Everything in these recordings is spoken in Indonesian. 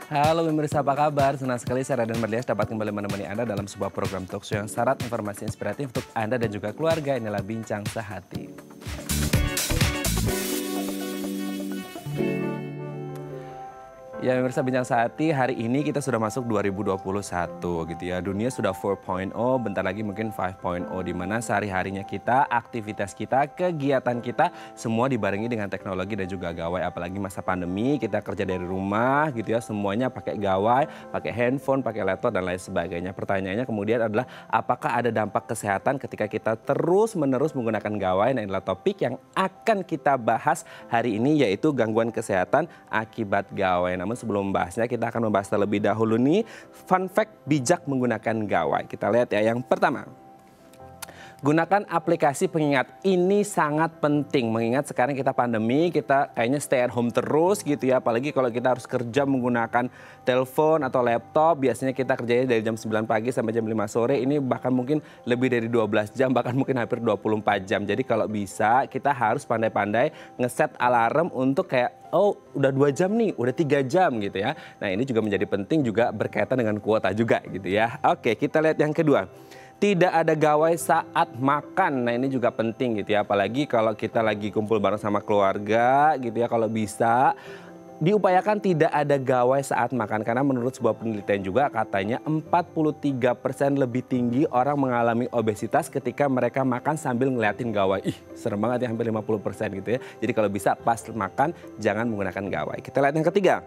Halo pemirsa, apa kabar? Senang sekali saya Raden Merlias dapat kembali menemani Anda dalam sebuah program talkshow yang syarat informasi inspiratif untuk Anda dan juga keluarga. Inilah Bincang Sehati. Ya pemirsa, Bincang Sehati hari ini kita sudah masuk 2021 gitu ya. Dunia sudah 4.0, bentar lagi mungkin 5.0, di mana sehari-harinya kita, aktivitas kita, kegiatan kita semua dibarengi dengan teknologi dan juga gawai. Apalagi masa pandemi, kita kerja dari rumah gitu ya, semuanya pakai gawai, pakai handphone, pakai laptop dan lain sebagainya. Pertanyaannya kemudian adalah apakah ada dampak kesehatan ketika kita terus-menerus menggunakan gawai? Nah, inilah topik yang akan kita bahas hari ini, yaitu gangguan kesehatan akibat gawai. Namun sebelum membahasnya, kita akan membahas terlebih dahulu nih fun fact bijak menggunakan gawai. Kita lihat ya, yang pertama. Gunakan aplikasi pengingat, ini sangat penting mengingat sekarang kita pandemi, kita kayaknya stay at home terus gitu ya. Apalagi kalau kita harus kerja menggunakan telepon atau laptop, biasanya kita kerjanya dari jam 9 pagi sampai jam 5 sore, ini bahkan mungkin lebih dari 12 jam, bahkan mungkin hampir 24 jam. Jadi kalau bisa kita harus pandai-pandai ngeset alarm untuk kayak, oh udah 2 jam nih, udah 3 jam gitu ya. Nah ini juga menjadi penting juga berkaitan dengan kuota juga gitu ya. Oke, kita lihat yang kedua. Tidak ada gawai saat makan. Nah ini juga penting gitu ya. Apalagi kalau kita lagi kumpul bareng sama keluarga gitu ya. Kalau bisa diupayakan tidak ada gawai saat makan. Karena menurut sebuah penelitian juga katanya 43% lebih tinggi orang mengalami obesitas ketika mereka makan sambil ngeliatin gawai. Ih serem banget ya, hampir 50% gitu ya. Jadi kalau bisa pas makan jangan menggunakan gawai. Kita lihat yang ketiga.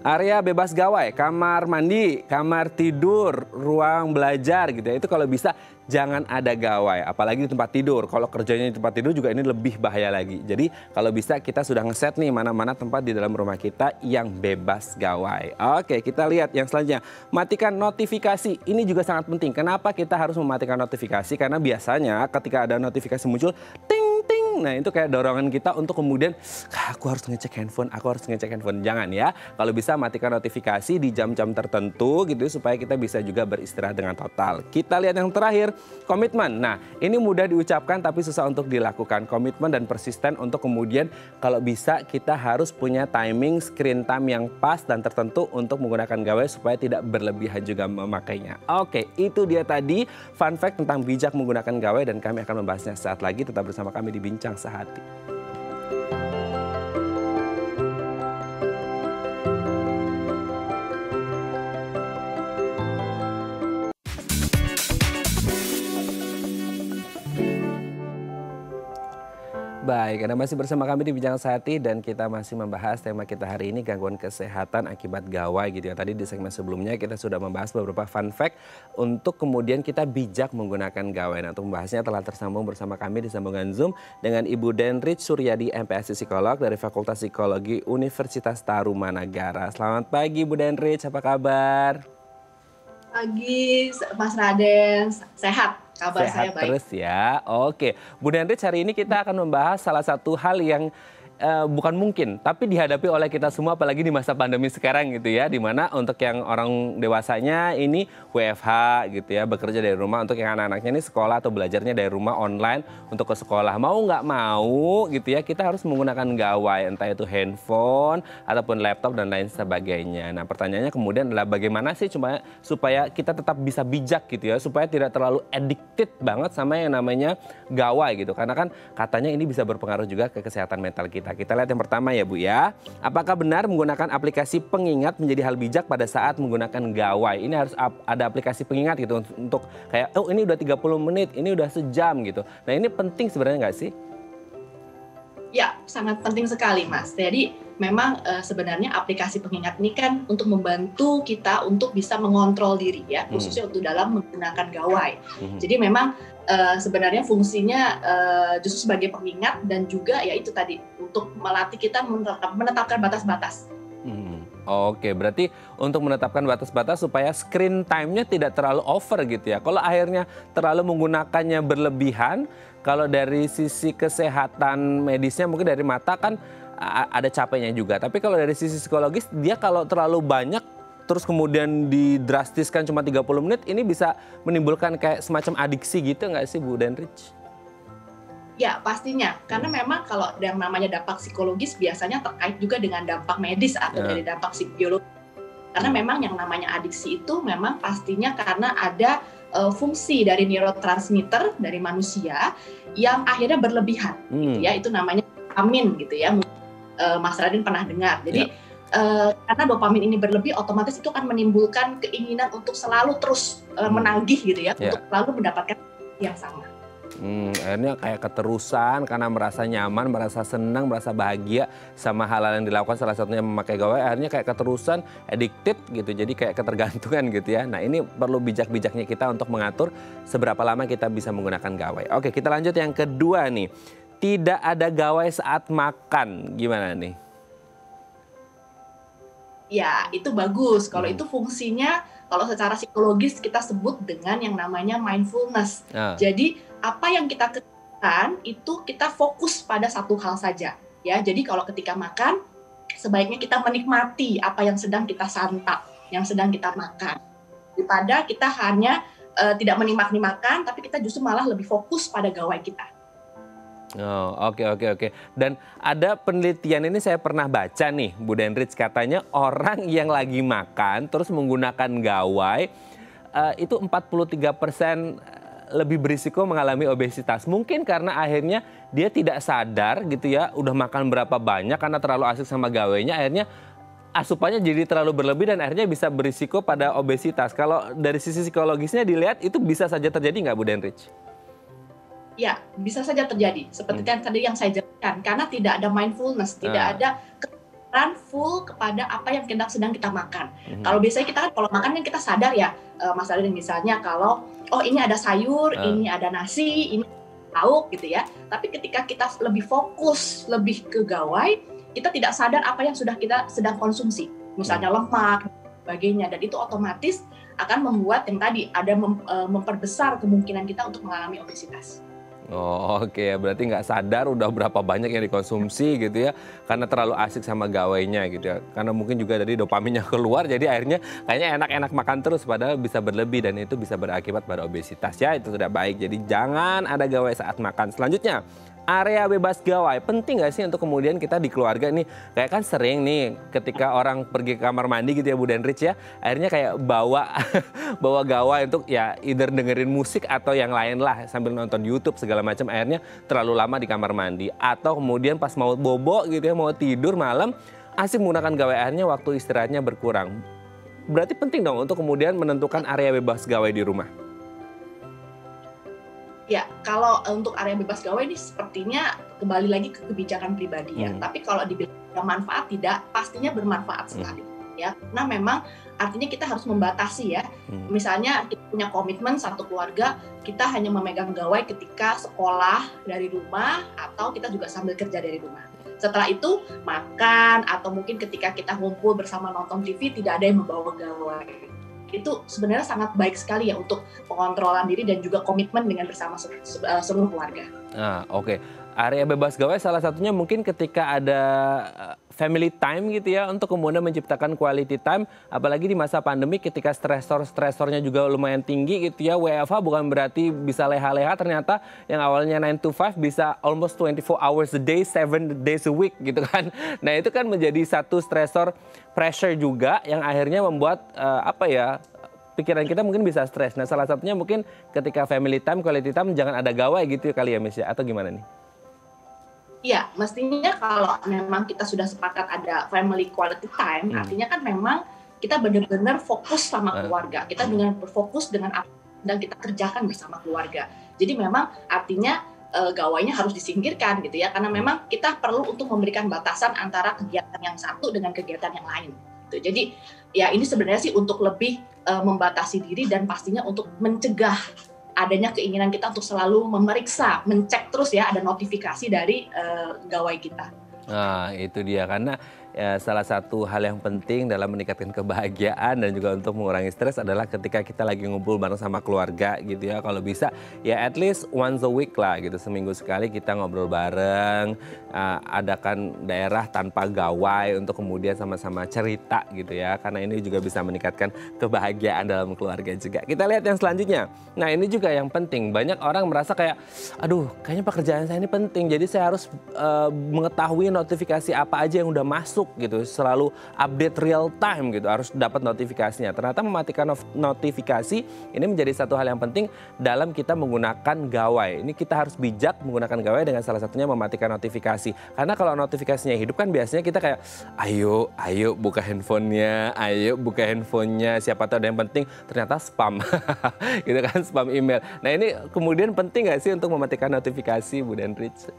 Area bebas gawai, kamar mandi, kamar tidur, ruang belajar gitu ya. Itu kalau bisa jangan ada gawai, apalagi di tempat tidur. Kalau kerjanya di tempat tidur juga ini lebih bahaya lagi. Jadi kalau bisa kita sudah ngeset nih mana-mana tempat di dalam rumah kita yang bebas gawai. Oke, kita lihat yang selanjutnya. Matikan notifikasi, ini juga sangat penting. Kenapa kita harus mematikan notifikasi? Karena biasanya ketika ada notifikasi muncul, ting ting. Nah itu kayak dorongan kita untuk kemudian aku harus ngecek handphone, aku harus ngecek handphone. Jangan ya, kalau bisa matikan notifikasi di jam-jam tertentu gitu supaya kita bisa juga beristirahat dengan total. Kita lihat yang terakhir, komitmen. Nah ini mudah diucapkan tapi susah untuk dilakukan. Komitmen dan persisten untuk kemudian kalau bisa kita harus punya timing screen time yang pas dan tertentu untuk menggunakan gawai supaya tidak berlebihan juga memakainya. Oke, itu dia tadi fun fact tentang bijak menggunakan gawai dan kami akan membahasnya saat lagi. Tetap bersama kami di Bincang Sehati. Baik, Anda masih bersama kami di Bincang Sehati dan kita masih membahas tema kita hari ini gangguan kesehatan akibat gawai gitu ya. Tadi di segmen sebelumnya kita sudah membahas beberapa fun fact untuk kemudian kita bijak menggunakan gawai. Nah untuk membahasnya telah tersambung bersama kami di sambungan Zoom dengan Ibu Denrich Suryadi, MPSI Psikolog dari Fakultas Psikologi Universitas Tarumanagara. Selamat pagi Bu Denrich, apa kabar? Pagi Mas Raden, sehat. Kabar Sehat saya baik. terus ya. Oke, Bu Denrich, hari ini kita akan membahas salah satu hal yang bukan mungkin, tapi dihadapi oleh kita semua apalagi di masa pandemi sekarang gitu ya. Dimana untuk yang orang dewasanya ini WFH gitu ya, bekerja dari rumah. Untuk yang anak-anaknya ini sekolah atau belajarnya dari rumah online untuk ke sekolah. Mau nggak mau gitu ya, kita harus menggunakan gawai, entah itu handphone ataupun laptop dan lain sebagainya. Nah pertanyaannya kemudian adalah bagaimana sih supaya kita tetap bisa bijak gitu ya, supaya tidak terlalu addicted banget sama yang namanya gawai gitu. Karena kan katanya ini bisa berpengaruh juga ke kesehatan mental kita. Kita lihat yang pertama ya Bu ya. Apakah benar menggunakan aplikasi pengingat menjadi hal bijak pada saat menggunakan gawai? Ini harus ada aplikasi pengingat gitu untuk kayak, oh ini udah 30 menit, ini udah sejam gitu. Nah ini penting sebenarnya nggak sih? Ya, sangat penting sekali Mas. Jadi memang sebenarnya aplikasi pengingat ini kan untuk membantu kita untuk bisa mengontrol diri ya, khususnya untuk dalam menggunakan gawai. Jadi memang sebenarnya fungsinya justru sebagai pengingat dan juga ya itu tadi untuk melatih kita menetapkan batas-batas. Oke, berarti untuk menetapkan batas-batas supaya screen time-nya tidak terlalu over gitu ya. Kalau akhirnya terlalu menggunakannya berlebihan, kalau dari sisi kesehatan medisnya mungkin dari mata kan ada capeknya juga. Tapi kalau dari sisi psikologis dia kalau terlalu banyak terus kemudian didrastiskan cuma 30 menit, ini bisa menimbulkan kayak semacam adiksi gitu nggak sih Bu Denrich? Ya pastinya, karena memang kalau yang namanya dampak psikologis biasanya terkait juga dengan dampak medis atau dari dampak biologis. Karena memang yang namanya adiksi itu memang pastinya karena ada fungsi dari neurotransmitter dari manusia yang akhirnya berlebihan, gitu ya. Itu namanya dopamin, gitu ya. Mas Radin pernah dengar. Jadi karena dopamin ini berlebih, otomatis itu akan menimbulkan keinginan untuk selalu terus menagih, gitu ya, untuk selalu mendapatkan yang sama. Akhirnya kayak keterusan karena merasa nyaman, merasa senang, merasa bahagia sama hal-hal yang dilakukan, salah satunya memakai gawai, akhirnya kayak keterusan, addicted gitu, jadi kayak ketergantungan gitu ya. Nah ini perlu bijak-bijaknya kita untuk mengatur seberapa lama kita bisa menggunakan gawai. Oke, kita lanjut yang kedua nih, tidak ada gawai saat makan, gimana nih? Ya, itu bagus. Kalau itu fungsinya, kalau secara psikologis kita sebut dengan yang namanya mindfulness. Jadi apa yang kita kerjakan itu kita fokus pada satu hal saja. Ya, jadi kalau ketika makan, sebaiknya kita menikmati apa yang sedang kita santap, yang sedang kita makan. Daripada kita hanya tidak menikmati makan, tapi kita justru malah lebih fokus pada gawai kita. Oh, oke. Dan ada penelitian ini saya pernah baca nih, Bu Denrich, katanya orang yang lagi makan terus menggunakan gawai itu 43% lebih berisiko mengalami obesitas. Mungkin karena akhirnya dia tidak sadar gitu ya, udah makan berapa banyak karena terlalu asik sama gawainya, akhirnya asupannya jadi terlalu berlebih dan akhirnya bisa berisiko pada obesitas. Kalau dari sisi psikologisnya dilihat itu bisa saja terjadi nggak, Bu Denrich? Ya, bisa saja terjadi. Seperti tadi yang saya jelaskan, karena tidak ada mindfulness, tidak ada kesadaran full kepada apa yang sedang kita makan. Kalau biasanya kita kan kalau makan kan kita sadar ya, Mas Adin, misalnya kalau oh ini ada sayur, ini ada nasi, ini lauk gitu ya. Tapi ketika kita lebih fokus, lebih ke gawai, kita tidak sadar apa yang sudah kita sedang konsumsi. Misalnya lemak, sebagainya, dan itu otomatis akan membuat yang tadi ada memperbesar kemungkinan kita untuk mengalami obesitas. Oh, oke, berarti nggak sadar udah berapa banyak yang dikonsumsi gitu ya, karena terlalu asik sama gawainya gitu ya. Karena mungkin juga dari dopaminnya keluar, jadi akhirnya kayaknya enak-enak makan terus, padahal bisa berlebih dan itu bisa berakibat pada obesitas ya, itu tidak baik. Jadi jangan ada gawai saat makan. Selanjutnya, area bebas gawai. Penting nggak sih untuk kemudian kita di keluarga nih, kayak kan sering nih ketika orang pergi ke kamar mandi gitu ya, Bu Denrich ya, akhirnya kayak bawa bawa gawai untuk ya either dengerin musik atau yang lain lah sambil nonton YouTube segala macam, akhirnya terlalu lama di kamar mandi. Atau kemudian pas mau bobo gitu ya, mau tidur malam, asik menggunakan gawai, akhirnya waktu istirahatnya berkurang. Berarti penting dong untuk kemudian menentukan area bebas gawai di rumah. Ya, kalau untuk area bebas gawai ini sepertinya kembali lagi ke kebijakan pribadi ya. Tapi kalau dibilang manfaat tidak, pastinya bermanfaat sekali ya. Karena memang artinya kita harus membatasi ya. Misalnya kita punya komitmen satu keluarga, kita hanya memegang gawai ketika sekolah dari rumah atau kita juga sambil kerja dari rumah. Setelah itu makan atau mungkin ketika kita ngumpul bersama nonton TV tidak ada yang membawa gawai. Itu sebenarnya sangat baik sekali ya untuk pengontrolan diri dan juga komitmen dengan bersama seluruh keluarga. Oke. Area bebas gawai salah satunya mungkin ketika ada family time gitu ya, untuk kemudian menciptakan quality time, apalagi di masa pandemi ketika stresornya juga lumayan tinggi gitu ya. WFH bukan berarti bisa leha-leha, ternyata yang awalnya 9 to 5 bisa almost 24 hours a day, 7 days a week gitu kan. Nah itu kan menjadi satu stresor pressure juga yang akhirnya membuat pikiran kita mungkin bisa stres. Nah salah satunya mungkin ketika family time, quality time jangan ada gawai gitu kali ya Miss ya, atau gimana nih? Iya, mestinya kalau memang kita sudah sepakat ada family quality time, artinya kan memang kita benar-benar fokus sama keluarga. Kita dengan berfokus dengan apa yang kita kerjakan bersama keluarga. Jadi memang artinya gawainya harus disingkirkan gitu ya, karena memang kita perlu untuk memberikan batasan antara kegiatan yang satu dengan kegiatan yang lain. Gitu. Jadi ya ini sebenarnya sih untuk lebih membatasi diri dan pastinya untuk mencegah adanya keinginan kita untuk selalu memeriksa, mencek terus ya ada notifikasi dari gawai kita. Nah itu dia, karena ya, salah satu hal yang penting dalam meningkatkan kebahagiaan dan juga untuk mengurangi stres adalah ketika kita lagi ngumpul bareng sama keluarga gitu ya. Kalau bisa ya at least once a week lah gitu, seminggu sekali kita ngobrol bareng, adakan daerah tanpa gawai untuk kemudian sama-sama cerita gitu ya. Karena ini juga bisa meningkatkan kebahagiaan dalam keluarga juga. Kita lihat yang selanjutnya. Nah ini juga yang penting, banyak orang merasa kayak aduh kayaknya pekerjaan saya ini penting, jadi saya harus mengetahui notifikasi apa aja yang udah masuk masuk gitu, selalu update real time gitu, harus dapat notifikasinya. Ternyata mematikan notifikasi ini menjadi satu hal yang penting dalam kita menggunakan gawai. Ini kita harus bijak menggunakan gawai dengan salah satunya mematikan notifikasi. Karena kalau notifikasinya hidup kan biasanya kita kayak ayo buka handphonenya, siapa tahu ada yang penting, ternyata spam. Gitu kan, spam email. Nah ini kemudian penting nggak sih untuk mematikan notifikasi, Bu Denrich?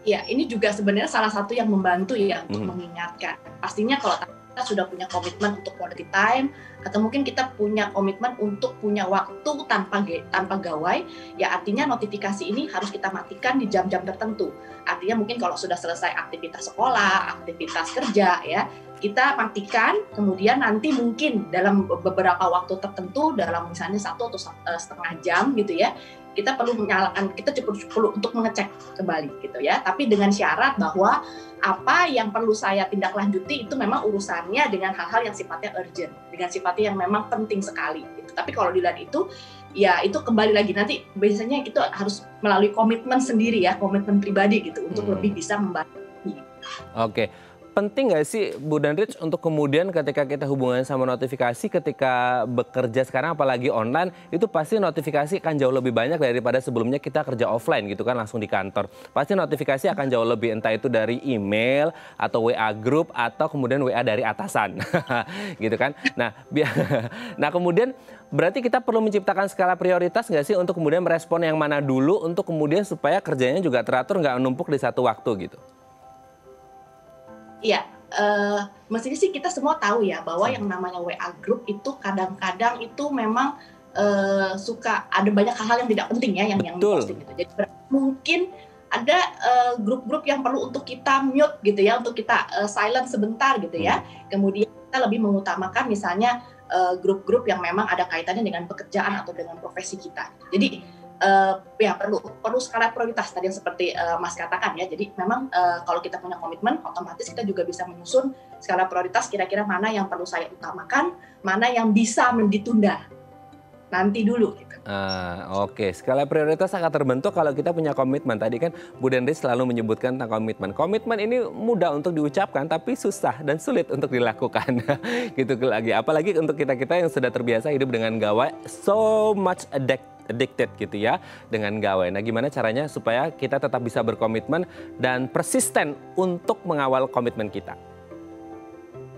Ya, ini juga sebenarnya salah satu yang membantu ya untuk mengingatkan. Pastinya kalau kita sudah punya komitmen untuk quality time, atau mungkin kita punya komitmen untuk punya waktu tanpa gawai, ya artinya notifikasi ini harus kita matikan di jam-jam tertentu. Artinya mungkin kalau sudah selesai aktivitas sekolah, aktivitas kerja ya, kita matikan, kemudian nanti mungkin dalam beberapa waktu tertentu, dalam misalnya 1 atau setengah jam gitu ya, kita perlu menyalakan, kita perlu untuk mengecek kembali gitu ya. Tapi dengan syarat bahwa apa yang perlu saya tindak lanjuti itu memang urusannya dengan hal-hal yang sifatnya urgent, dengan sifatnya yang memang penting sekali. Gitu. Tapi kalau di luar itu, ya itu kembali lagi nanti biasanya itu harus melalui komitmen sendiri ya, komitmen pribadi gitu untuk lebih bisa membantu. Oke. Penting nggak sih Bu Denrich untuk kemudian ketika kita hubungan sama notifikasi, ketika bekerja sekarang apalagi online, itu pasti notifikasi akan jauh lebih banyak daripada sebelumnya kita kerja offline gitu kan, langsung di kantor. Pasti notifikasi akan jauh lebih, entah itu dari email atau WA group atau kemudian WA dari atasan. Gitu kan. Nah kemudian berarti kita perlu menciptakan skala prioritas nggak sih untuk kemudian merespon yang mana dulu untuk kemudian supaya kerjanya juga teratur, nggak numpuk di satu waktu gitu. Iya, mestinya sih kita semua tahu ya bahwa yang namanya WA group itu kadang-kadang itu memang suka ada banyak hal-hal yang tidak penting ya yang diposting gitu. Jadi mungkin ada grup-grup yang perlu untuk kita mute gitu ya, untuk kita silent sebentar gitu ya. Kemudian kita lebih mengutamakan misalnya grup-grup yang memang ada kaitannya dengan pekerjaan atau dengan profesi kita. Jadi ya perlu skala prioritas tadi yang seperti Mas katakan ya. Jadi memang kalau kita punya komitmen, otomatis kita juga bisa menyusun skala prioritas kira-kira mana yang perlu saya utamakan, mana yang bisa ditunda nanti dulu gitu. Oke. Skala prioritas akan terbentuk kalau kita punya komitmen. Tadi kan Bu Denrich selalu menyebutkan tentang komitmen. Komitmen ini mudah untuk diucapkan tapi susah dan sulit untuk dilakukan. Gitu lagi. Apalagi untuk kita-kita yang sudah terbiasa hidup dengan gawai, so much addicted gitu ya dengan gawai. Nah gimana caranya supaya kita tetap bisa berkomitmen dan persisten untuk mengawal komitmen kita?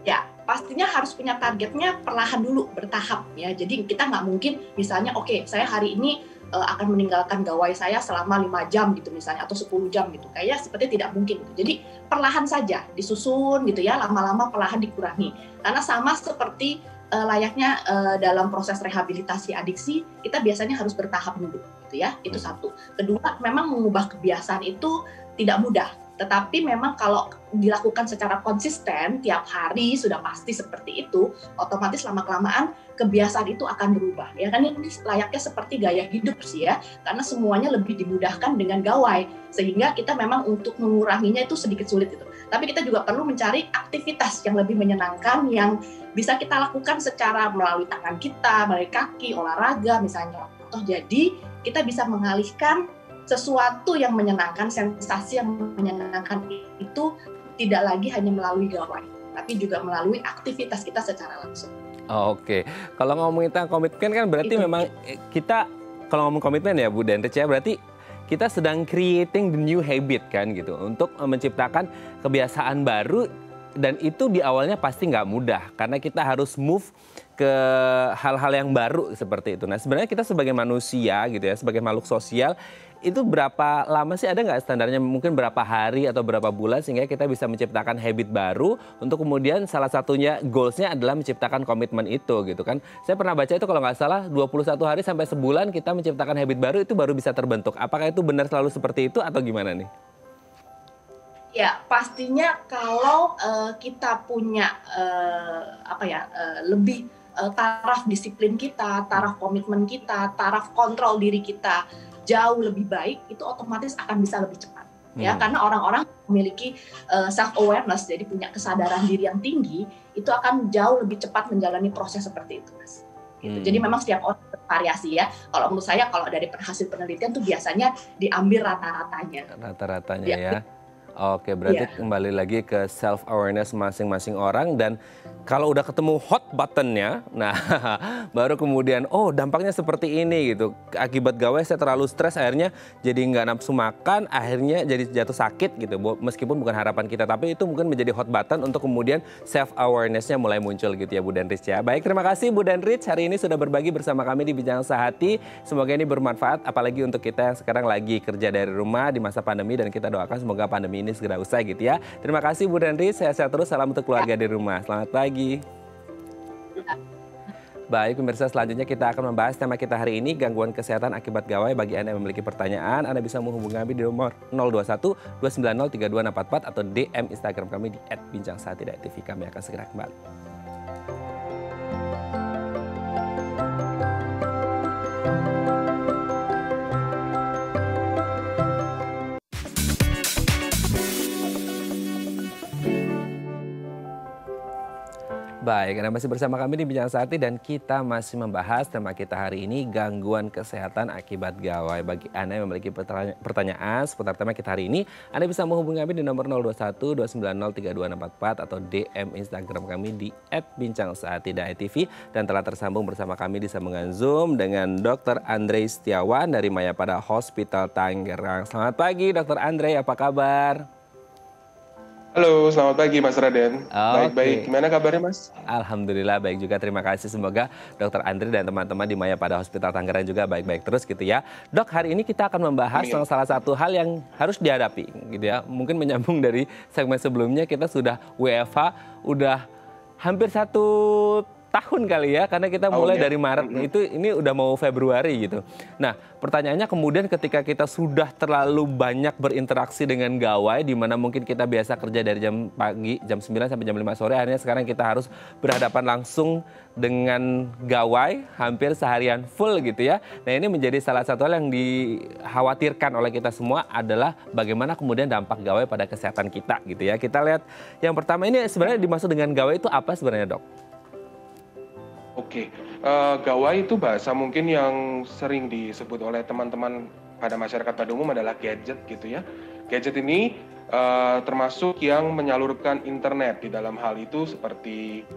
Ya, pastinya harus punya targetnya perlahan dulu, bertahap ya. Jadi kita nggak mungkin misalnya oke, saya hari ini akan meninggalkan gawai saya selama 5 jam gitu misalnya, atau 10 jam gitu. Kayaknya seperti tidak mungkin gitu. Jadi perlahan saja disusun gitu ya, lama-lama perlahan dikurangi. Karena sama seperti layaknya dalam proses rehabilitasi adiksi, kita biasanya harus bertahap dulu gitu ya. Itu satu. Kedua, memang mengubah kebiasaan itu tidak mudah. Tetapi memang kalau dilakukan secara konsisten tiap hari sudah pasti seperti itu, otomatis lama-kelamaan kebiasaan itu akan berubah. Ya kan, ini layaknya seperti gaya hidup sih ya, karena semuanya lebih dimudahkan dengan gawai, sehingga kita memang untuk menguranginya itu sedikit sulit itu. Tapi kita juga perlu mencari aktivitas yang lebih menyenangkan yang bisa kita lakukan secara melalui tangan kita, melalui kaki, olahraga misalnya. Jadi kita bisa mengalihkan sesuatu yang menyenangkan, sensasi yang menyenangkan itu tidak lagi hanya melalui gawai, tapi juga melalui aktivitas kita secara langsung. Oke, kalau ngomongin tentang komitmen kan berarti itu memang kita, kalau ngomong komitmen ya Bu Denrich ya, berarti kita sedang creating the new habit kan gitu, untuk menciptakan kebiasaan baru, dan itu di awalnya pasti nggak mudah, karena kita harus move ke hal-hal yang baru seperti itu. Nah sebenarnya kita sebagai manusia gitu ya, sebagai makhluk sosial, itu berapa lama sih, ada nggak standarnya, mungkin berapa hari atau berapa bulan sehingga kita bisa menciptakan habit baru, untuk kemudian salah satunya goalsnya adalah menciptakan komitmen itu gitu kan. Saya pernah baca itu kalau nggak salah 21 hari sampai sebulan kita menciptakan habit baru itu baru bisa terbentuk. Apakah itu benar selalu seperti itu atau gimana nih? Ya pastinya kalau kita punya lebih taraf disiplin kita, taraf komitmen kita, taraf kontrol diri kita jauh lebih baik, itu otomatis akan bisa lebih cepat. Ya, karena orang-orang memiliki self awareness, jadi punya kesadaran diri yang tinggi, itu akan jauh lebih cepat menjalani proses seperti itu, Mas. Gitu. Jadi memang setiap orang bervariasi ya. Kalau menurut saya, kalau dari hasil penelitian tuh biasanya diambil rata-ratanya. Rata-ratanya ya. Oke, berarti Iya. kembali lagi ke self awareness masing-masing orang dan kalau udah ketemu hot buttonnya, nah baru kemudian oh dampaknya seperti ini gitu. Akibat gawe saya terlalu stres akhirnya jadi nggak nafsu makan, akhirnya jadi jatuh sakit gitu. Meskipun bukan harapan kita, tapi itu mungkin menjadi hot button untuk kemudian self awareness-nya mulai muncul gitu ya Bu Denrich ya. Baik, terima kasih Bu Denrich hari ini sudah berbagi bersama kami di Bincang Sehati. Semoga ini bermanfaat apalagi untuk kita yang sekarang lagi kerja dari rumah di masa pandemi dan kita doakan semoga pandemi ini segera usai gitu ya. Terima kasih Bu Denrich, sehat-sehat terus, salam untuk keluarga di rumah. Selamat pagi. Baik pemirsa, selanjutnya kita akan membahas tema kita hari ini, gangguan kesehatan akibat gawai. Bagi Anda yang memiliki pertanyaan, Anda bisa menghubungi kami di nomor 021 290 32644 atau DM Instagram kami di @bincangsahat.tv. Kami akan segera kembali. Baik, Anda masih bersama kami di Bincang Sehati dan kita masih membahas tema kita hari ini, gangguan kesehatan akibat gawai. Bagi Anda yang memiliki pertanyaan seputar tema kita hari ini, Anda bisa menghubungi kami di nomor 021 290 32644 atau DM Instagram kami di @bincangsahat.tv dan telah tersambung bersama kami di sambungan Zoom dengan Dr. Andre Setiawan dari Mayapada Hospital Tangerang. Selamat pagi Dr. Andre, apa kabar? Halo, selamat pagi Mas Raden. Baik-baik, Oke. gimana kabarnya Mas? Alhamdulillah baik juga, terima kasih. Semoga Dr. Andre dan teman-teman di Mayapada Hospital Tangerang juga baik-baik terus gitu ya. Dok, hari ini kita akan membahas Amin. salah satu hal yang harus dihadapi gitu ya. Mungkin menyambung dari segmen sebelumnya, kita sudah WFH, udah hampir 1 tahun kali ya, karena kita mulai dari Maret, itu ini udah mau Februari gitu. Nah, pertanyaannya kemudian ketika kita sudah terlalu banyak berinteraksi dengan gawai, di mana mungkin kita biasa kerja dari jam pagi, jam 9 sampai jam 5 sore, akhirnya sekarang kita harus berhadapan langsung dengan gawai hampir seharian full gitu ya. Nah, ini menjadi salah satu hal yang dikhawatirkan oleh kita semua adalah bagaimana kemudian dampak gawai pada kesehatan kita gitu ya. Kita lihat yang pertama, ini sebenarnya dimaksud dengan gawai itu apa sebenarnya, Dok? Oke, gawai itu bahasa mungkin yang sering disebut oleh teman-teman pada masyarakat pada umum adalah gadget gitu ya. Gadget ini termasuk yang menyalurkan internet di dalam hal itu seperti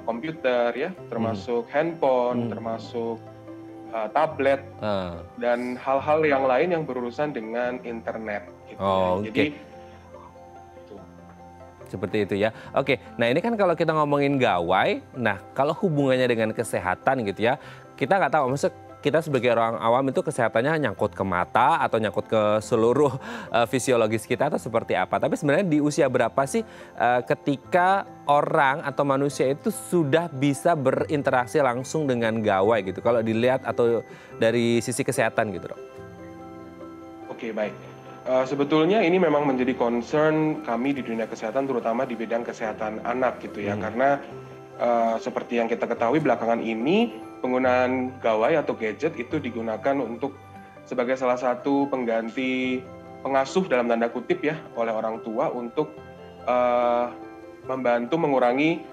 komputer ya, termasuk handphone, termasuk tablet, dan hal-hal yang lain yang berurusan dengan internet gitu ya. Oh, Jadi oke. Seperti itu ya. Oke, nah ini kan kalau kita ngomongin gawai, nah kalau hubungannya dengan kesehatan gitu ya, kita nggak tahu, maksudnya kita sebagai orang awam itu kesehatannya nyangkut ke mata atau nyangkut ke seluruh fisiologis kita atau seperti apa. Tapi sebenarnya di usia berapa sih ketika orang atau manusia itu sudah bisa berinteraksi langsung dengan gawai gitu, kalau dilihat atau dari sisi kesehatan gitu, Dok? Oke, baik. Sebetulnya ini memang menjadi concern kami di dunia kesehatan, terutama di bidang kesehatan anak gitu ya. Karena seperti yang kita ketahui belakangan ini, penggunaan gawai atau gadget itu digunakan untuk sebagai salah satu pengganti pengasuh dalam tanda kutip ya oleh orang tua untuk membantu mengurangi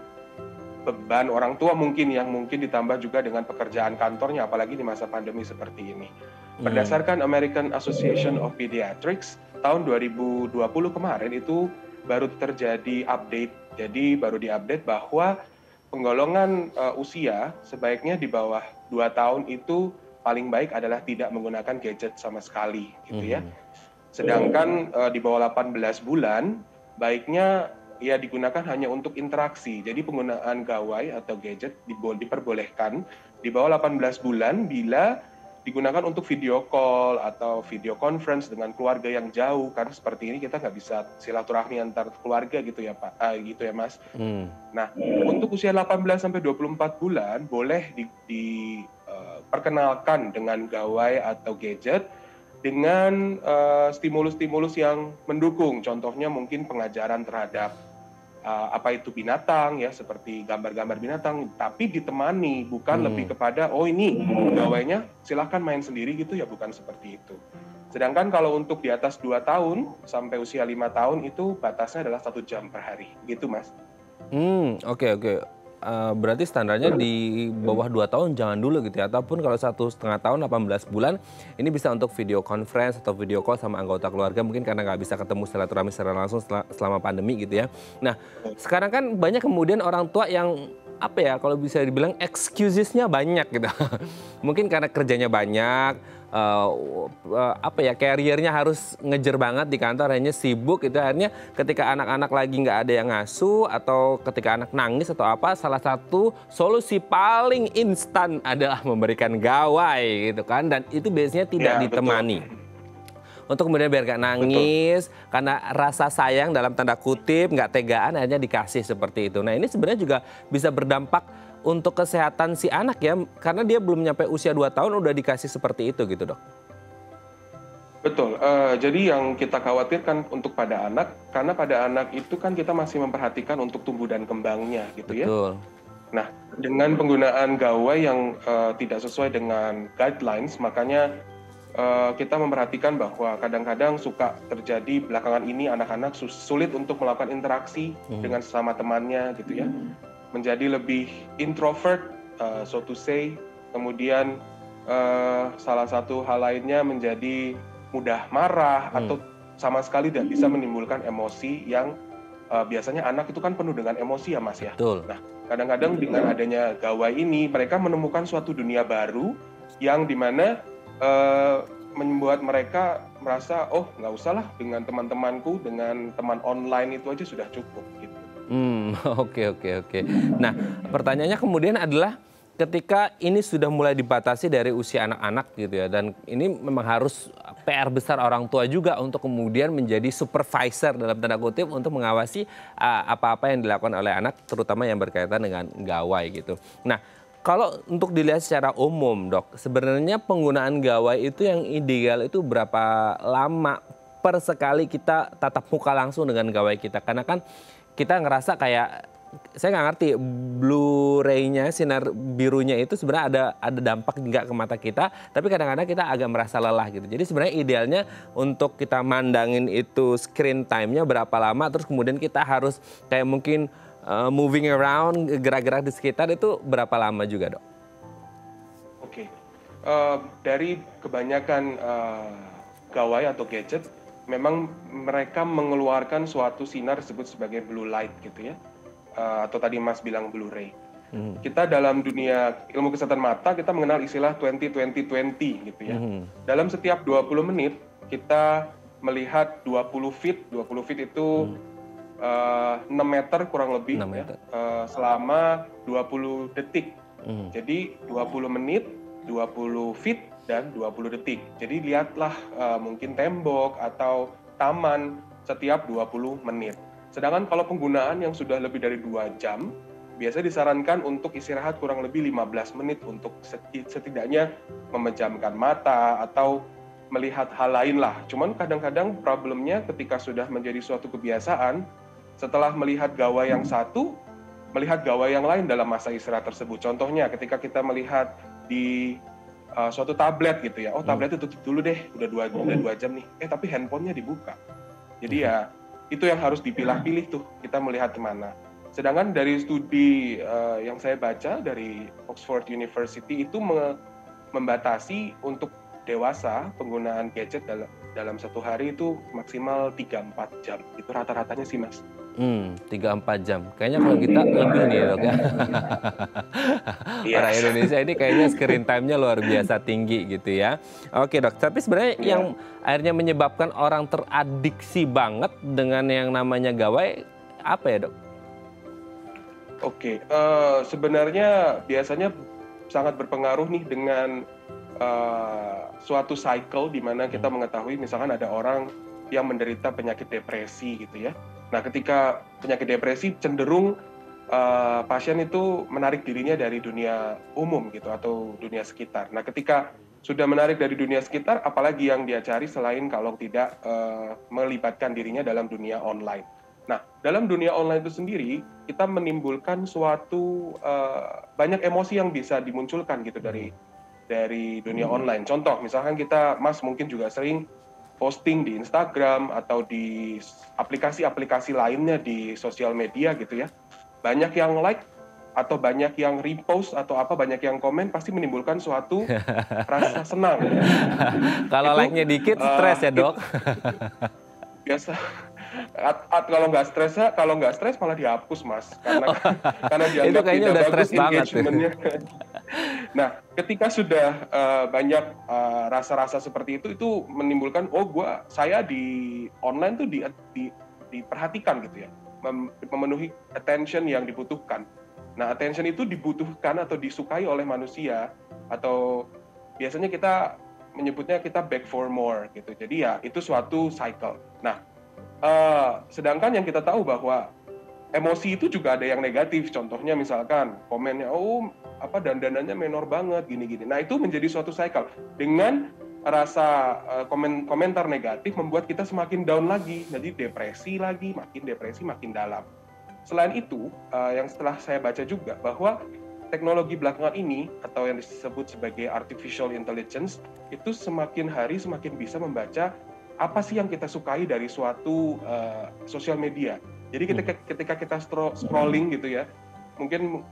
beban orang tua mungkin yang mungkin ditambah juga dengan pekerjaan kantornya, apalagi di masa pandemi seperti ini. Berdasarkan American Association of Pediatrics, tahun 2020 kemarin itu baru terjadi update. Jadi baru diupdate bahwa penggolongan usia sebaiknya di bawah 2 tahun itu paling baik adalah tidak menggunakan gadget sama sekali gitu ya. Sedangkan di bawah 18 bulan baiknya ya digunakan hanya untuk interaksi. Jadi penggunaan gawai atau gadget diperbolehkan di bawah 18 bulan bila digunakan untuk video call atau video conference dengan keluarga yang jauh, karena seperti ini kita nggak bisa silaturahmi antar keluarga gitu ya Pak, gitu ya Mas. Nah, untuk usia 18 sampai 24 bulan boleh diperkenalkan dengan gawai atau gadget dengan stimulus-stimulus yang mendukung. Contohnya mungkin pengajaran terhadap apa itu binatang ya, seperti gambar-gambar binatang, tapi ditemani, bukan lebih kepada oh ini gawainya silahkan main sendiri gitu ya, bukan seperti itu. Sedangkan kalau untuk di atas 2 tahun sampai usia 5 tahun itu batasnya adalah 1 jam per hari gitu Mas. Oke. berarti standarnya di bawah 2 tahun jangan dulu gitu ya. Ataupun kalau 1,5 tahun 18 bulan ini bisa untuk video conference atau video call sama anggota keluarga mungkin karena nggak bisa ketemu silaturahmi secara langsung selama pandemi gitu ya. Nah sekarang kan banyak kemudian orang tua yang apa ya kalau bisa dibilang excusesnya banyak gitu. Mungkin karena kerjanya banyak. Apa ya karirnya harus ngejar banget di kantor akhirnya sibuk itu akhirnya ketika anak-anak lagi nggak ada yang ngasuh atau ketika anak nangis atau apa salah satu solusi paling instan adalah memberikan gawai gitu kan dan itu biasanya tidak ditemani. Untuk kemudian biar gak nangis, karena rasa sayang dalam tanda kutip, nggak tegaan akhirnya dikasih seperti itu. Nah ini sebenarnya juga bisa berdampak untuk kesehatan si anak ya, karena dia belum nyampe usia 2 tahun udah dikasih seperti itu gitu dok. Betul, jadi yang kita khawatirkan untuk pada anak, karena pada anak itu kan kita masih memperhatikan untuk tumbuh dan kembangnya gitu ya. Betul. Nah dengan penggunaan gawai yang tidak sesuai dengan guidelines, makanya kita memperhatikan bahwa kadang-kadang suka terjadi belakangan ini anak-anak sulit untuk melakukan interaksi dengan sesama temannya gitu ya. Menjadi lebih introvert, so to say. Kemudian salah satu hal lainnya menjadi mudah marah atau sama sekali tidak bisa menimbulkan emosi yang biasanya anak itu kan penuh dengan emosi ya Mas ya. Betul. Nah kadang-kadang dengan adanya gawai ini mereka menemukan suatu dunia baru yang dimana membuat mereka merasa oh nggak usah lah dengan teman-temanku, dengan teman online itu aja sudah cukup gitu. Oke. Nah pertanyaannya kemudian adalah ketika ini sudah mulai dibatasi dari usia anak-anak gitu ya dan ini memang harus PR besar orang tua juga untuk kemudian menjadi supervisor dalam tanda kutip untuk mengawasi apa-apa yang dilakukan oleh anak terutama yang berkaitan dengan gawai gitu. Nah kalau untuk dilihat secara umum dok, sebenarnya penggunaan gawai itu yang ideal itu berapa lama per sekali kita tatap muka langsung dengan gawai kita? Karena kan kita ngerasa kayak, saya nggak ngerti Blu-ray-nya, sinar birunya itu sebenarnya ada dampak nggak ke mata kita, tapi kadang-kadang kita agak merasa lelah gitu. Jadi sebenarnya idealnya untuk kita mandangin itu screen time-nya berapa lama, terus kemudian kita harus kayak mungkin moving around, gerak-gerak di sekitar itu berapa lama juga dok? Oke, dari kebanyakan gawai atau gadget, memang mereka mengeluarkan suatu sinar disebut sebagai blue light gitu ya, atau tadi Mas bilang Blu-ray. Kita dalam dunia ilmu kesehatan mata kita mengenal istilah 20-20-20 gitu ya. Dalam setiap 20 menit kita melihat 20 feet itu 6 meter kurang lebih 6 meter. Ya, selama 20 detik. Jadi 20 menit, 20 feet, dan 20 detik. Jadi lihatlah mungkin tembok atau taman setiap 20 menit. Sedangkan kalau penggunaan yang sudah lebih dari 2 jam, biasa disarankan untuk istirahat kurang lebih 15 menit untuk setidaknya memejamkan mata atau melihat hal lain lah. Cuman kadang-kadang problemnya ketika sudah menjadi suatu kebiasaan, setelah melihat gawai yang satu, melihat gawai yang lain dalam masa istirahat tersebut. Contohnya ketika kita melihat di suatu tablet gitu ya, oh tabletnya tutup dulu deh, udah 2 jam nih, tapi handphonenya dibuka. Jadi ya itu yang harus dipilah-pilih tuh, kita melihat kemana. Sedangkan dari studi yang saya baca dari Oxford University itu membatasi untuk dewasa penggunaan gadget dalam satu hari itu maksimal 3-4 jam. Itu rata-ratanya sih Mas. 3-4 jam. Kayaknya kalau kita lebih nih dok ya. Orang Indonesia ini kayaknya screen time-nya luar biasa tinggi gitu ya. Oke dok, tapi sebenarnya yang akhirnya menyebabkan orang teradiksi banget dengan yang namanya gawai, apa ya dok? Oke, sebenarnya biasanya sangat berpengaruh nih dengan suatu cycle di mana kita mengetahui misalkan ada orang yang menderita penyakit depresi gitu ya. Nah, ketika penyakit depresi cenderung pasien itu menarik dirinya dari dunia umum gitu atau dunia sekitar. Nah, ketika sudah menarik dari dunia sekitar, apalagi yang dia cari selain kalau tidak melibatkan dirinya dalam dunia online. Nah, dalam dunia online itu sendiri kita menimbulkan suatu banyak emosi yang bisa dimunculkan gitu dari dunia online. Contoh, misalkan Mas mungkin juga sering posting di Instagram atau di aplikasi-aplikasi lainnya di sosial media gitu ya. Banyak yang like, atau banyak yang repost atau apa, banyak yang komen, pasti menimbulkan suatu rasa senang. Kalau like-nya dikit, stres ya dok? Biasa. Kalau nggak stres malah dihapus mas, karena dianggap itu kayaknya tidak udah bagus stres banget. engagementnya. Nah, ketika sudah banyak rasa-rasa seperti itu menimbulkan, saya di online tuh diperhatikan gitu ya, memenuhi attention yang dibutuhkan. Nah, attention itu dibutuhkan atau disukai oleh manusia, atau biasanya kita menyebutnya kita back for more gitu. Jadi ya itu suatu cycle. Nah, sedangkan yang kita tahu bahwa emosi itu juga ada yang negatif. Contohnya misalkan komennya, dandanannya menor banget, gini-gini. Nah, itu menjadi suatu cycle. Dengan rasa komentar negatif membuat kita semakin down lagi. Jadi depresi lagi, makin dalam. Selain itu, yang setelah saya baca juga bahwa teknologi belakangan ini atau yang disebut sebagai artificial intelligence itu semakin hari semakin bisa membaca apa sih yang kita sukai dari suatu sosial media. Jadi ketika kita scrolling gitu ya, mungkin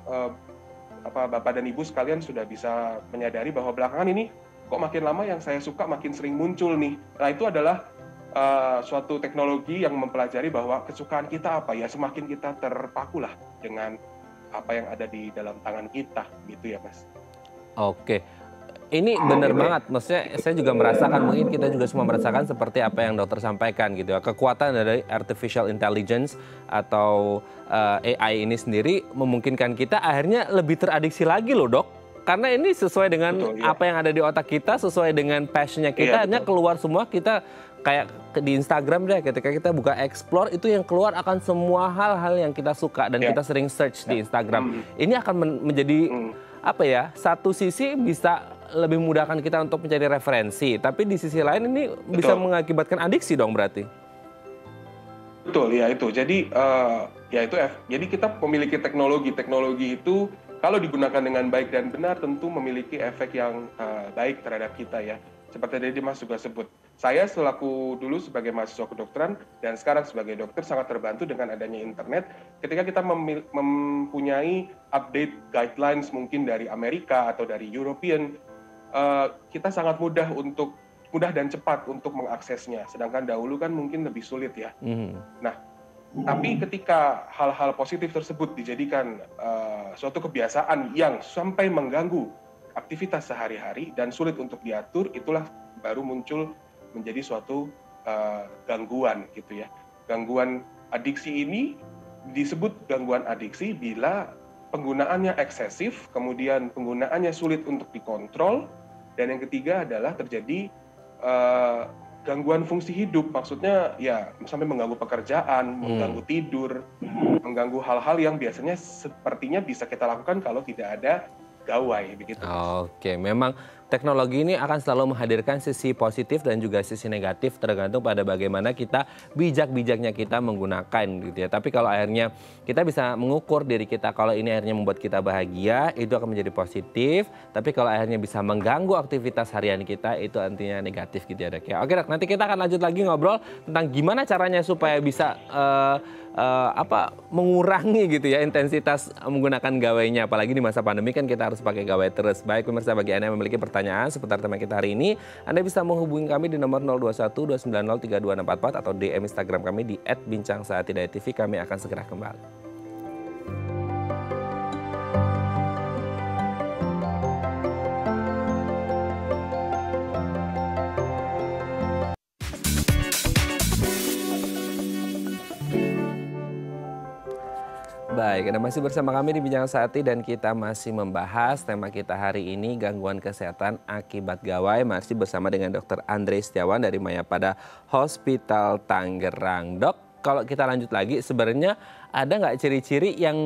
Bapak dan Ibu sekalian sudah bisa menyadari bahwa belakangan ini kok makin lama yang saya suka makin sering muncul nih. Nah, itu adalah suatu teknologi yang mempelajari bahwa kesukaan kita apa ya, semakin kita terpaku lah dengan apa yang ada di dalam tangan kita gitu ya Mas. Oke, ini benar banget, maksudnya saya juga merasakan, mungkin kita juga semua merasakan seperti apa yang dokter sampaikan gitu ya. Kekuatan dari artificial intelligence atau AI ini sendiri memungkinkan kita akhirnya lebih teradiksi lagi loh dok. Karena ini sesuai dengan apa yang ada di otak kita, sesuai dengan passionnya kita, hanya keluar semua. Kita kayak di Instagram deh, ketika kita buka explore, itu yang keluar akan semua hal-hal yang kita suka dan kita sering search di Instagram. Ini akan menjadi satu sisi bisa lebih memudahkan kita untuk mencari referensi, tapi di sisi lain ini bisa mengakibatkan adiksi dong berarti. Betul ya itu. Jadi jadi kita memiliki teknologi itu kalau digunakan dengan baik dan benar tentu memiliki efek yang baik terhadap kita ya. Seperti tadi Mas juga sebut, saya selaku dulu sebagai mahasiswa kedokteran dan sekarang sebagai dokter sangat terbantu dengan adanya internet. Ketika kita mempunyai update guidelines mungkin dari Amerika atau dari European, kita sangat mudah dan cepat untuk mengaksesnya. Sedangkan dahulu kan mungkin lebih sulit ya. Nah, tapi ketika hal-hal positif tersebut dijadikan suatu kebiasaan yang sampai mengganggu aktivitas sehari-hari dan sulit untuk diatur, itulah baru muncul menjadi suatu gangguan gitu ya. Gangguan adiksi ini disebut gangguan adiksi bila penggunaannya eksesif, kemudian penggunaannya sulit untuk dikontrol, dan yang ketiga adalah terjadi gangguan fungsi hidup. Maksudnya ya sampai mengganggu pekerjaan, mengganggu tidur, mengganggu hal-hal yang biasanya sepertinya bisa kita lakukan kalau tidak ada gawai begitu. Oke, memang teknologi ini akan selalu menghadirkan sisi positif dan juga sisi negatif tergantung pada bagaimana kita bijak-bijaknya kita menggunakan gitu ya. Tapi kalau akhirnya kita bisa mengukur diri kita, kalau ini akhirnya membuat kita bahagia, itu akan menjadi positif. Tapi kalau akhirnya bisa mengganggu aktivitas harian kita, itu artinya negatif gitu ya dok ya. Oke dok, nanti kita akan lanjut lagi ngobrol tentang gimana caranya supaya bisa mengurangi gitu ya intensitas menggunakan gawainya, apalagi di masa pandemi kan kita harus pakai gawai terus. Baik pemirsa, bagi Anda yang memiliki pertanyaan seputar tema kita hari ini, Anda bisa menghubungi kami di nomor 021-290-3244 atau DM Instagram kami di @bincangsaatidayatv. Kami akan segera kembali. Baik, Anda masih bersama kami di Bincang Saati dan kita masih membahas tema kita hari ini, gangguan kesehatan akibat gawai. Masih bersama dengan Dr. Andre Setiawan dari Mayapada Hospital Tangerang. Dok, kalau kita lanjut lagi, sebenarnya ada nggak ciri-ciri yang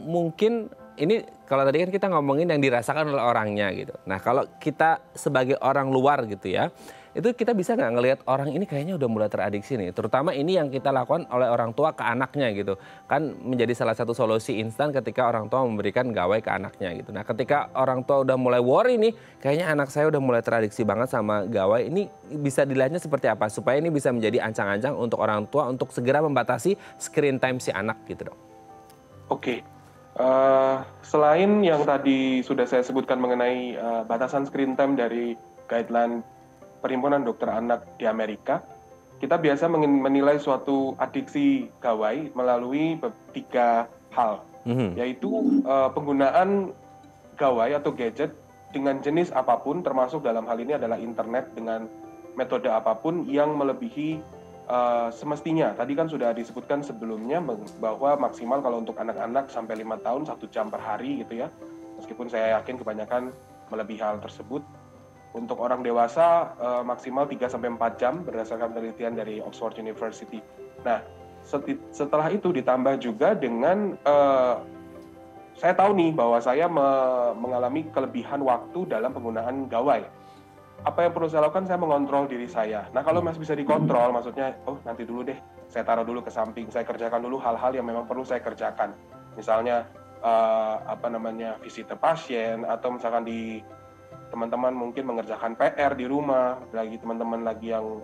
mungkin ini, kalau tadi kan kita ngomongin yang dirasakan oleh orangnya gitu. Nah, kalau kita sebagai orang luar gitu ya, itu kita bisa nggak ngelihat orang ini kayaknya udah mulai teradiksi nih. Terutama ini yang kita lakukan oleh orang tua ke anaknya gitu. Kan menjadi salah satu solusi instan ketika orang tua memberikan gawai ke anaknya gitu. Nah, ketika orang tua udah mulai worry nih, kayaknya anak saya udah mulai teradiksi banget sama gawai. Ini bisa dilihatnya seperti apa supaya ini bisa menjadi ancang-ancang untuk orang tua untuk segera membatasi screen time si anak gitu dong. Oke. Selain yang tadi sudah saya sebutkan mengenai batasan screen time dari guideline Perhimpunan Dokter Anak di Amerika, kita biasa menilai suatu adiksi gawai melalui 3 hal, yaitu penggunaan gawai atau gadget dengan jenis apapun, termasuk dalam hal ini adalah internet dengan metode apapun yang melebihi semestinya. Tadi kan sudah disebutkan sebelumnya bahwa maksimal kalau untuk anak-anak sampai 5 tahun 1 jam per hari gitu ya. Meskipun saya yakin kebanyakan melebihi hal tersebut. Untuk orang dewasa maksimal 3-4 jam berdasarkan penelitian dari Oxford University. Nah, setelah itu ditambah juga dengan saya tahu nih bahwa saya mengalami kelebihan waktu dalam penggunaan gawai. Apa yang perlu saya lakukan? Saya mengontrol diri saya. Nah, kalau masih bisa dikontrol, maksudnya, nanti dulu deh, saya taruh dulu ke samping, saya kerjakan dulu hal-hal yang memang perlu saya kerjakan. Misalnya, visit pasien, atau misalkan teman-teman mungkin mengerjakan PR di rumah, teman-teman lagi yang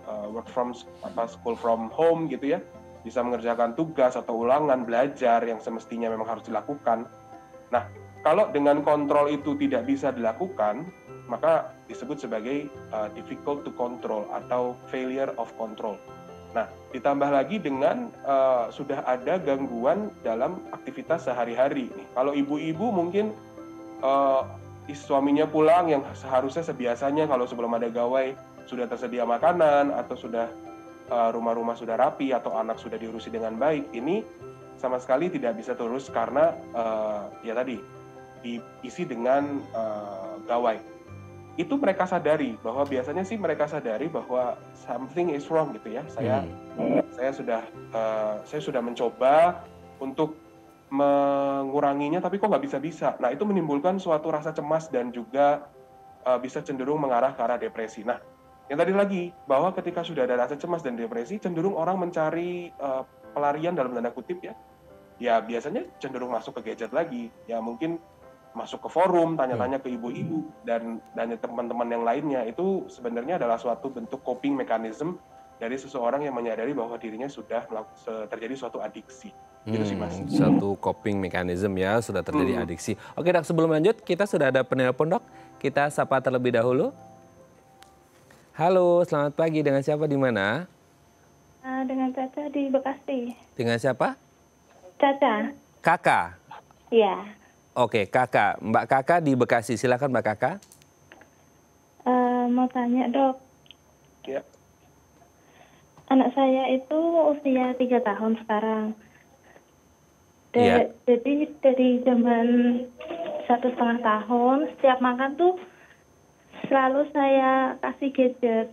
school from home gitu ya, bisa mengerjakan tugas atau ulangan belajar yang semestinya memang harus dilakukan. Nah, kalau dengan kontrol itu tidak bisa dilakukan, maka disebut sebagai difficult to control atau failure of control. Nah, ditambah lagi dengan sudah ada gangguan dalam aktivitas sehari-hari. Kalau ibu-ibu mungkin suaminya pulang yang seharusnya sebiasanya kalau sebelum ada gawai sudah tersedia makanan atau sudah rumah-rumah sudah rapi atau anak sudah diurusi dengan baik, ini sama sekali tidak bisa terus karena ya tadi diisi dengan gawai. Itu mereka sadari bahwa biasanya sih mereka sadari bahwa something is wrong gitu ya. Saya sudah mencoba untuk menguranginya tapi kok nggak bisa-bisa. Nah, itu menimbulkan suatu rasa cemas dan juga bisa cenderung mengarah ke arah depresi. Nah, yang tadi lagi bahwa ketika sudah ada rasa cemas dan depresi, cenderung orang mencari pelarian dalam tanda kutip ya. Ya biasanya cenderung masuk ke gadget lagi. Ya mungkin masuk ke forum, tanya-tanya ke ibu-ibu dan teman-teman yang lainnya. Itu sebenarnya adalah suatu bentuk coping mechanism dari seseorang yang menyadari bahwa dirinya sudah terjadi suatu adiksi. Gitu sih, Mas. Satu coping mechanism ya, sudah terjadi adiksi. Oke dok, sebelum lanjut kita sudah ada penelpon dok. Kita sapa terlebih dahulu. Halo, selamat pagi. Dengan siapa di mana? Dengan Caca di Bekasi. Dengan siapa? Caca. Kakak? Iya. Oke, kakak. Mbak Kakak di Bekasi. Silakan Mbak Kakak. Mau tanya dok. Ya. Anak saya itu usia 3 tahun sekarang. Iya. Jadi dari zaman 1,5 tahun, setiap makan tuh selalu saya kasih gadget.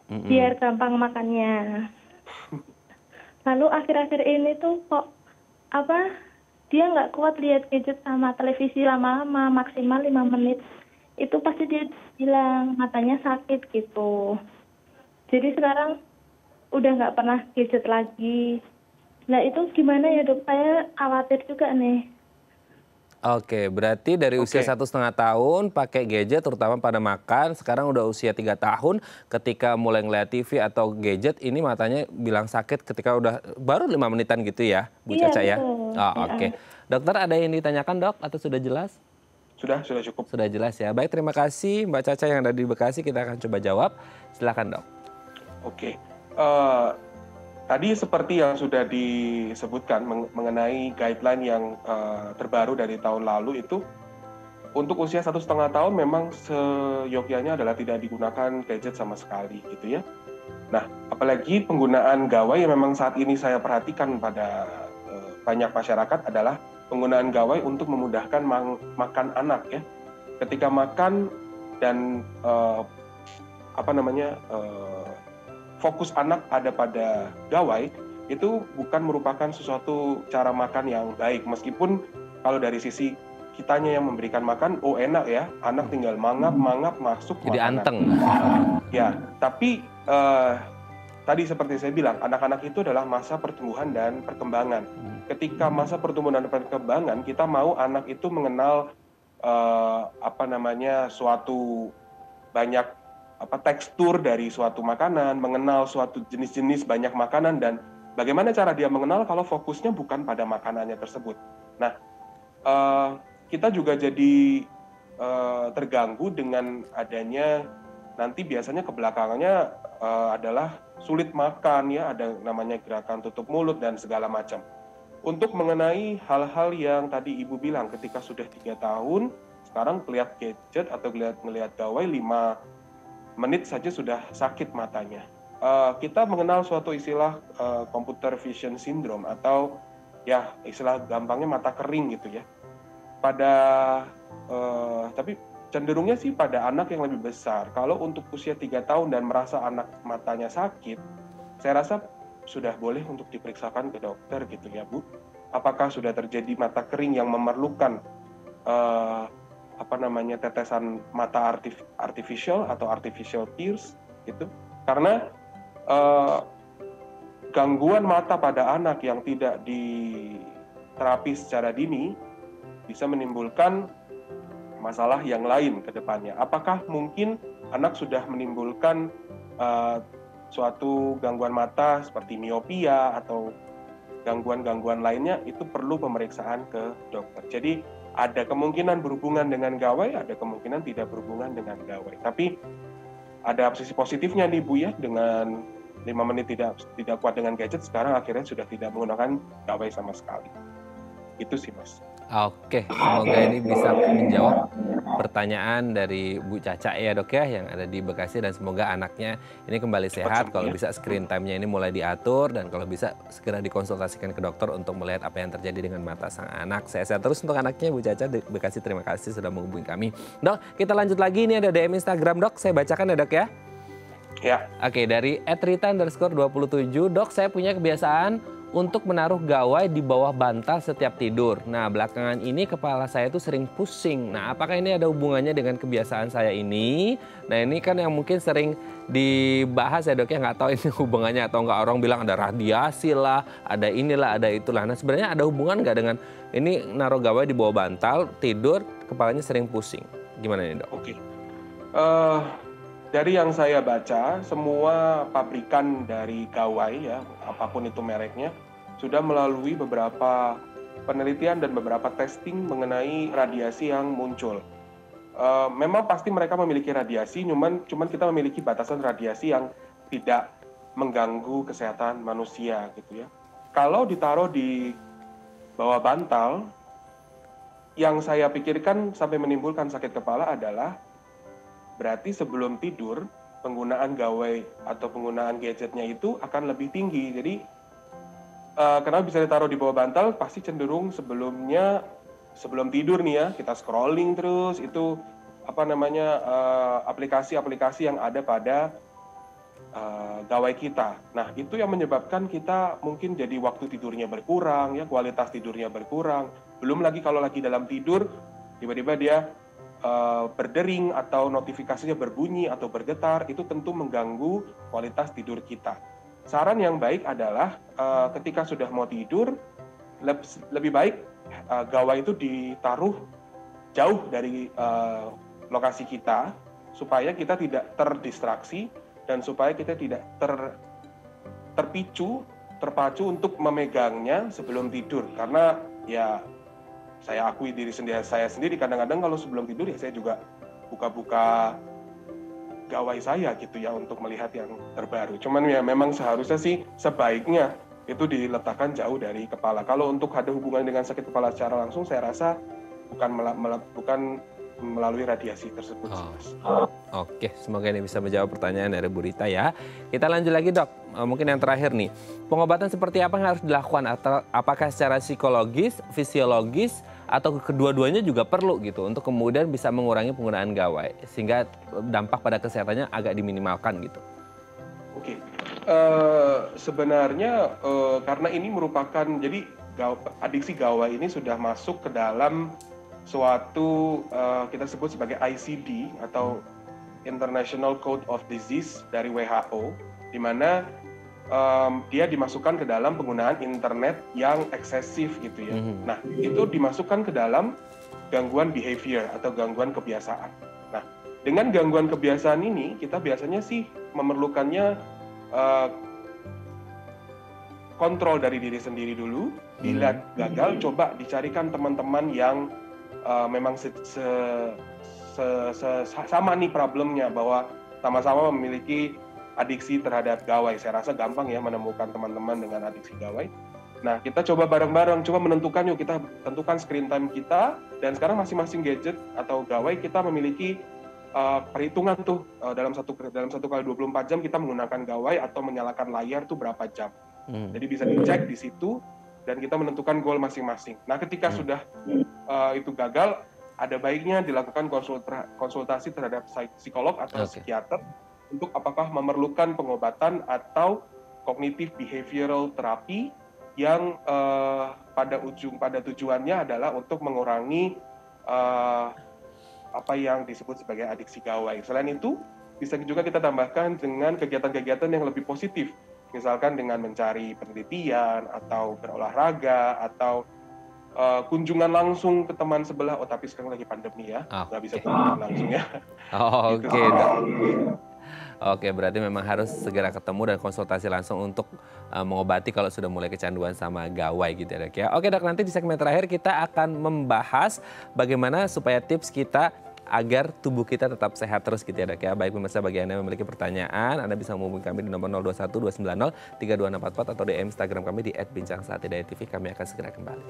Biar gampang makannya. Lalu akhir-akhir ini tuh kok dia nggak kuat lihat gadget sama televisi lama-lama, maksimal 5 menit. Itu pasti dia bilang matanya sakit gitu. Jadi sekarang udah nggak pernah gadget lagi. Nah itu gimana ya dok? Saya khawatir juga nih. Oke, berarti dari usia 1,5 tahun pakai gadget terutama pada makan, sekarang udah usia 3 tahun ketika mulai ngeliat TV atau gadget ini matanya bilang sakit ketika udah baru 5 menitan gitu ya Bu Caca ya? Oke. Dokter ada yang ditanyakan dok atau sudah jelas? Sudah cukup. Sudah jelas ya. Baik, terima kasih Mbak Caca yang ada di Bekasi, kita akan coba jawab. Silakan dok. Oke. Tadi seperti yang sudah disebutkan mengenai guideline yang terbaru dari tahun lalu itu, untuk usia 1,5 tahun memang seyogyanya adalah tidak digunakan gadget sama sekali gitu ya. Nah, apalagi penggunaan gawai yang memang saat ini saya perhatikan pada banyak masyarakat adalah penggunaan gawai untuk memudahkan makan anak ya. Ketika makan dan fokus anak ada pada gawai, itu bukan merupakan sesuatu cara makan yang baik. Meskipun kalau dari sisi kitanya yang memberikan makan, enak ya, anak tinggal mangap masuk jadi makanan. Anteng. Ya, tapi tadi seperti saya bilang, anak-anak itu adalah masa pertumbuhan dan perkembangan. Ketika masa pertumbuhan dan perkembangan, kita mau anak itu mengenal suatu banyak tekstur dari suatu makanan, mengenal suatu jenis-jenis banyak makanan, dan bagaimana cara dia mengenal kalau fokusnya bukan pada makanannya tersebut. Nah, kita juga jadi terganggu dengan adanya nanti biasanya kebelakangannya adalah sulit makan ya, ada namanya gerakan tutup mulut dan segala macam. Untuk mengenai hal-hal yang tadi Ibu bilang ketika sudah 3 tahun, sekarang melihat gadget atau melihat gawai 5 menit saja sudah sakit matanya. Kita mengenal suatu istilah computer vision syndrome atau ya istilah gampangnya mata kering gitu ya. Tapi cenderungnya sih pada anak yang lebih besar. Kalau untuk usia 3 tahun dan merasa anak matanya sakit, saya rasa sudah boleh untuk diperiksakan ke dokter gitu ya Bu. Apakah sudah terjadi mata kering yang memerlukan tetesan mata artificial atau artificial tears gitu. Karena gangguan mata pada anak yang tidak diterapi secara dini bisa menimbulkan masalah yang lain ke depannya. Apakah mungkin anak sudah menimbulkan suatu gangguan mata seperti miopia atau gangguan-gangguan lainnya, itu perlu pemeriksaan ke dokter. Jadi ada kemungkinan berhubungan dengan gawai, ada kemungkinan tidak berhubungan dengan gawai. Tapi ada sisi positifnya nih Bu ya, dengan 5 menit tidak kuat dengan gadget, sekarang akhirnya sudah tidak menggunakan gawai sama sekali. Itu sih Mas. Oke, semoga ini bisa menjawab pertanyaan dari Bu Caca ya Dok ya, yang ada di Bekasi, dan semoga anaknya ini kembali sehat. Kalau bisa screen time-nya ini mulai diatur, dan kalau bisa segera dikonsultasikan ke dokter untuk melihat apa yang terjadi dengan mata sang anak. Sehat-sehat terus untuk anaknya Bu Caca di Bekasi. Terima kasih sudah menghubungi kami. Dok, kita lanjut lagi, ini ada DM Instagram Dok, saya bacakan ya Dok ya. Ya. Oke, dari @rita_27, Dok, saya punya kebiasaan untuk menaruh gawai di bawah bantal setiap tidur. Nah, belakangan ini kepala saya tuh sering pusing. Nah, apakah ini ada hubungannya dengan kebiasaan saya ini? Nah, ini kan yang mungkin sering dibahas ya Dok ya, nggak tahu ini hubungannya atau nggak. Orang bilang ada radiasi lah, ada inilah, ada itulah. Nah, sebenarnya ada hubungan nggak dengan ini naruh gawai di bawah bantal, tidur, kepalanya sering pusing? Gimana nih Dok? Oke. Dari yang saya baca, semua pabrikan dari gawai ya, apapun itu mereknya, sudah melalui beberapa penelitian dan beberapa testing mengenai radiasi yang muncul. Memang pasti mereka memiliki radiasi, cuman kita memiliki batasan radiasi yang tidak mengganggu kesehatan manusia gitu ya. Kalau ditaruh di bawah bantal, yang saya pikirkan sampai menimbulkan sakit kepala adalah berarti sebelum tidur, penggunaan gawai atau penggunaan gadgetnya itu akan lebih tinggi. Jadi, karena bisa ditaruh di bawah bantal, pasti cenderung sebelum tidur nih ya, kita scrolling terus, itu aplikasi-aplikasi yang ada pada gawai kita. Nah, itu yang menyebabkan kita mungkin jadi waktu tidurnya berkurang, ya, kualitas tidurnya berkurang. Belum lagi kalau lagi dalam tidur, tiba-tiba dia berdering atau notifikasinya berbunyi atau bergetar, itu tentu mengganggu kualitas tidur kita. Saran yang baik adalah ketika sudah mau tidur, lebih baik gawai itu ditaruh jauh dari lokasi kita, supaya kita tidak terdistraksi dan supaya kita tidak terpacu untuk memegangnya sebelum tidur. Karena ya saya akui saya sendiri kadang-kadang kalau sebelum tidur ya saya juga buka-buka gawai saya gitu ya untuk melihat yang terbaru. Cuman ya memang seharusnya sih sebaiknya itu diletakkan jauh dari kepala. Kalau untuk ada hubungan dengan sakit kepala secara langsung, saya rasa bukan melalui radiasi tersebut. Oke, semoga ini bisa menjawab pertanyaan dari Bu Rita ya. Kita lanjut lagi Dok, mungkin yang terakhir nih. Pengobatan seperti apa yang harus dilakukan? Atau apakah secara psikologis, fisiologis, atau kedua-duanya juga perlu gitu untuk kemudian bisa mengurangi penggunaan gawai sehingga dampak pada kesehatannya agak diminimalkan gitu? Oke, sebenarnya karena ini merupakan, jadi adiksi gawai ini sudah masuk ke dalam suatu kita sebut sebagai ICD atau International Code of Disease dari WHO, di mana dia dimasukkan ke dalam penggunaan internet yang eksesif gitu ya. Nah, itu dimasukkan ke dalam gangguan behavior atau gangguan kebiasaan. Nah, dengan gangguan kebiasaan ini kita biasanya sih memerlukannya kontrol dari diri sendiri dulu. Bila gagal, coba dicarikan teman-teman yang memang sama nih problemnya, bahwa sama-sama memiliki adiksi terhadap gawai. Saya rasa gampang ya menemukan teman-teman dengan adiksi gawai. Nah, kita coba bareng-bareng, coba menentukan yuk, kita tentukan screen time kita, dan sekarang masing-masing gadget atau gawai kita memiliki perhitungan tuh, dalam satu kali 24 jam kita menggunakan gawai atau menyalakan layar tuh berapa jam. Jadi bisa dicek di situ, dan kita menentukan goal masing-masing. Nah, ketika sudah itu gagal, ada baiknya dilakukan konsultasi terhadap psikolog atau psikiater untuk apakah memerlukan pengobatan atau cognitive behavioral therapy yang pada tujuannya adalah untuk mengurangi apa yang disebut sebagai adiksi gawai. Selain itu, bisa juga kita tambahkan dengan kegiatan-kegiatan yang lebih positif, misalkan dengan mencari penelitian atau berolahraga atau kunjungan langsung ke teman sebelah. Oh, tapi sekarang lagi pandemi ya, nggak bisa kunjungan langsung ya. Oke. Oke, berarti memang harus segera ketemu dan konsultasi langsung untuk mengobati kalau sudah mulai kecanduan sama gawai gitu ya, Dok ya. Oke, Dok, nanti di segmen terakhir kita akan membahas bagaimana supaya tips kita agar tubuh kita tetap sehat terus gitu ya, Dok ya. Baik pemirsa, bagi Anda yang memiliki pertanyaan, Anda bisa menghubungi kami di nomor 021 290 32644 atau di Instagram kami di @bincangsaat.tv. Kami akan segera kembali.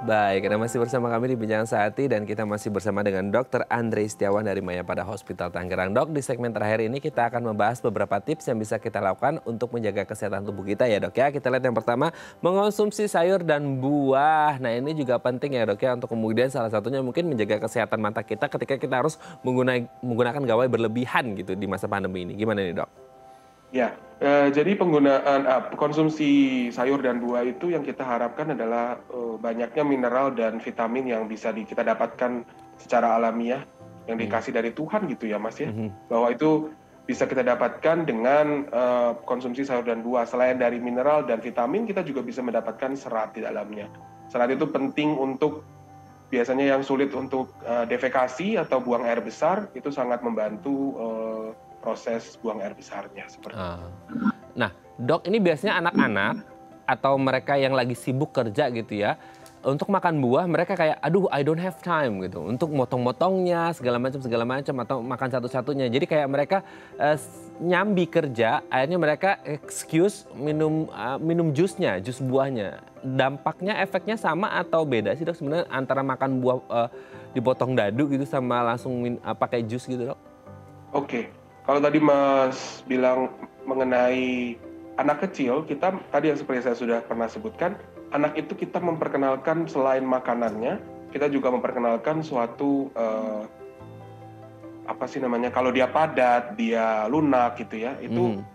Baik, Anda masih bersama kami di Bincang Sehati dan kita masih bersama dengan Dr. Andre Setiawan dari Mayapada Hospital Tangerang. Dok, di segmen terakhir ini kita akan membahas beberapa tips yang bisa kita lakukan untuk menjaga kesehatan tubuh kita ya, Dok ya. Kita lihat yang pertama, mengonsumsi sayur dan buah. Nah, ini juga penting ya, Dok ya, untuk kemudian salah satunya mungkin menjaga kesehatan mata kita ketika kita harus menggunakan gawai berlebihan gitu di masa pandemi ini. Gimana nih, Dok? Ya, jadi penggunaan konsumsi sayur dan buah itu yang kita harapkan adalah banyaknya mineral dan vitamin yang bisa kita dapatkan secara alamiah yang dikasih dari Tuhan gitu ya, Mas ya. Bahwa itu bisa kita dapatkan dengan konsumsi sayur dan buah. Selain dari mineral dan vitamin, kita juga bisa mendapatkan serat di dalamnya. Serat itu penting untuk biasanya yang sulit untuk defekasi atau buang air besar, itu sangat membantu proses buang air besarnya seperti itu. Nah, Dok, ini biasanya anak-anak atau mereka yang lagi sibuk kerja gitu ya, untuk makan buah mereka kayak, aduh, I don't have time gitu, untuk motong-motongnya segala macam atau makan satu-satunya. Jadi kayak mereka nyambi kerja, akhirnya mereka excuse minum jusnya, jus buahnya. Dampaknya, efeknya sama atau beda sih, Dok, sebenarnya antara makan buah dipotong dadu gitu sama langsung pakai jus gitu, Dok? Oke. Kalau tadi Mas bilang mengenai anak kecil, kita tadi yang seperti saya sudah pernah sebutkan, anak itu kita memperkenalkan selain makanannya, kita juga memperkenalkan suatu kalau dia padat, dia lunak gitu ya,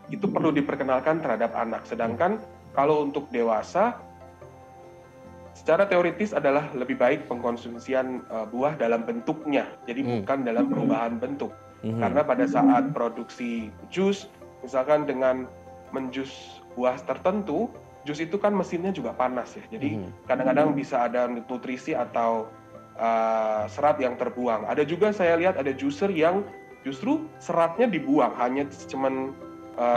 itu perlu diperkenalkan terhadap anak. Sedangkan kalau untuk dewasa, secara teoritis adalah lebih baik pengkonsumsian buah dalam bentuknya, jadi bukan dalam perubahan bentuk. Karena pada saat produksi jus, misalkan dengan menjus buah tertentu, jus itu kan mesinnya juga panas ya. Jadi kadang-kadang bisa ada nutrisi atau serat yang terbuang. Ada juga saya lihat ada juicer yang justru seratnya dibuang, hanya cuman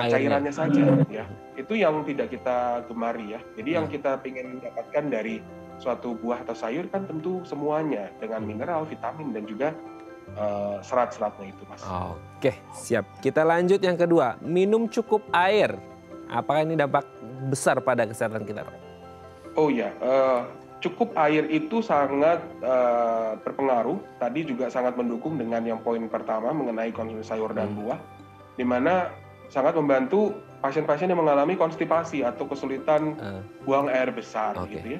cairannya saja ya. Itu yang tidak kita gemari ya. Jadi yang kita ingin dapatkan dari suatu buah atau sayur kan tentu semuanya dengan mineral, vitamin dan juga serat-seratnya itu, Mas. Oke, siap. Kita lanjut yang kedua, minum cukup air. Apakah ini dampak besar pada kesehatan kita, Dok? Oh ya, cukup air itu sangat berpengaruh. Tadi juga sangat mendukung dengan yang poin pertama mengenai konsumsi sayur dan buah, di mana sangat membantu pasien-pasien yang mengalami konstipasi atau kesulitan buang air besar, gitu ya.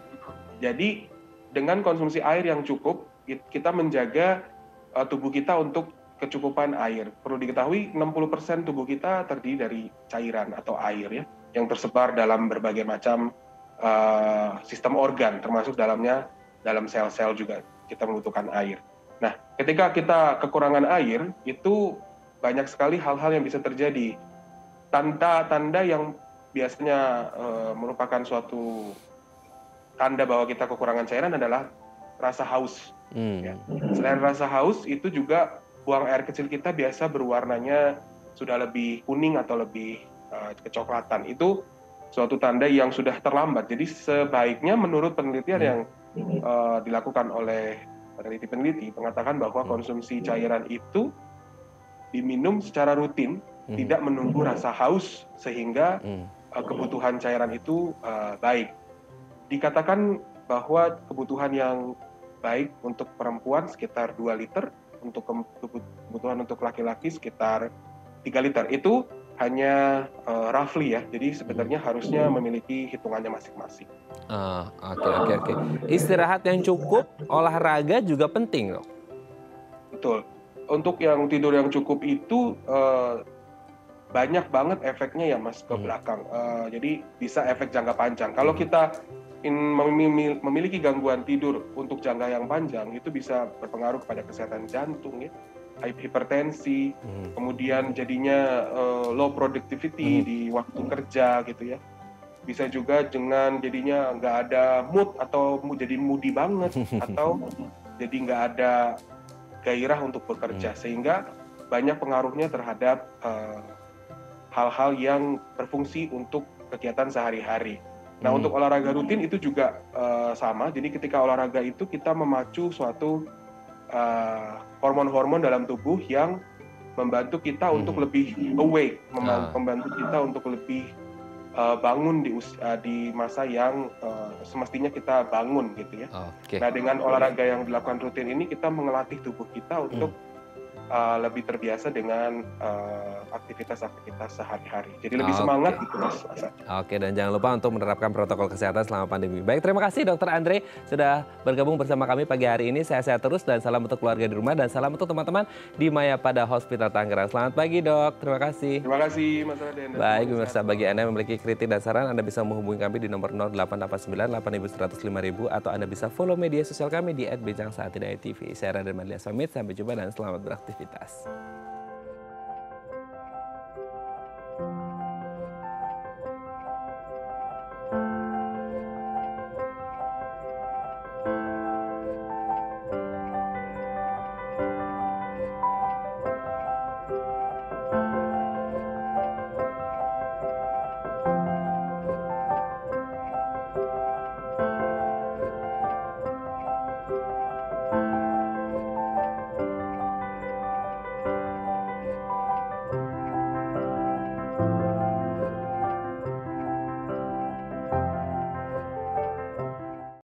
Jadi dengan konsumsi air yang cukup, kita menjaga tubuh kita untuk kecukupan air. Perlu diketahui 60% tubuh kita terdiri dari cairan atau air ya, yang tersebar dalam berbagai macam sistem organ, termasuk dalam sel-sel juga kita membutuhkan air. Nah, ketika kita kekurangan air, itu banyak sekali hal-hal yang bisa terjadi. Tanda-tanda yang biasanya merupakan suatu tanda bahwa kita kekurangan cairan adalah rasa haus. Ya. Selain rasa haus, itu juga buang air kecil kita biasa berwarnanya sudah lebih kuning atau lebih kecoklatan. Itu suatu tanda yang sudah terlambat. Jadi sebaiknya menurut penelitian yang dilakukan oleh peneliti-peneliti mengatakan bahwa konsumsi cairan itu diminum secara rutin, tidak menunggu rasa haus sehingga kebutuhan cairan itu baik. Dikatakan bahwa kebutuhan yang baik untuk perempuan sekitar 2 liter, untuk kebutuhan untuk laki-laki sekitar 3 liter. Itu hanya roughly ya, jadi sebenarnya harusnya memiliki hitungannya masing-masing. Oke. Istirahat yang cukup, olahraga juga penting loh. Betul. Untuk yang tidur yang cukup itu banyak banget efeknya ya Mas ke belakang. Jadi bisa efek jangka panjang. Kalau kita memiliki gangguan tidur untuk jangka yang panjang, itu bisa berpengaruh kepada kesehatan jantung ya, hipertensi, kemudian jadinya low productivity di waktu kerja gitu ya. Bisa juga dengan jadinya nggak ada mood atau jadi moody banget atau jadi nggak ada gairah untuk bekerja, sehingga banyak pengaruhnya terhadap hal-hal yang berfungsi untuk kegiatan sehari-hari. Nah, untuk olahraga rutin itu juga sama. Jadi ketika olahraga itu kita memacu suatu hormon-hormon dalam tubuh yang membantu kita untuk lebih awake, membantu kita untuk lebih bangun di masa yang semestinya kita bangun gitu ya. Nah, dengan olahraga yang dilakukan rutin ini kita mengelatih tubuh kita untuk lebih terbiasa dengan aktivitas-aktivitas sehari-hari. Jadi lebih semangat gitu Mas. Oke, dan jangan lupa untuk menerapkan protokol kesehatan selama pandemi. Baik, terima kasih Dr. Andre sudah bergabung bersama kami pagi hari ini. Sehat-sehat terus dan salam untuk keluarga di rumah dan salam untuk teman-teman di Mayapada Hospital Tangerang. Selamat pagi Dok, terima kasih. Terima kasih Mas Raden. Baik, pemirsa, bagi Anda yang memiliki kritik dan saran, Anda bisa menghubungi kami di nomor 0889 8100 5000 atau Anda bisa follow media sosial kami di @bincangsaatidayatv. Saya Raden Madlia Pamit, sampai jumpa dan selamat beraktivitas.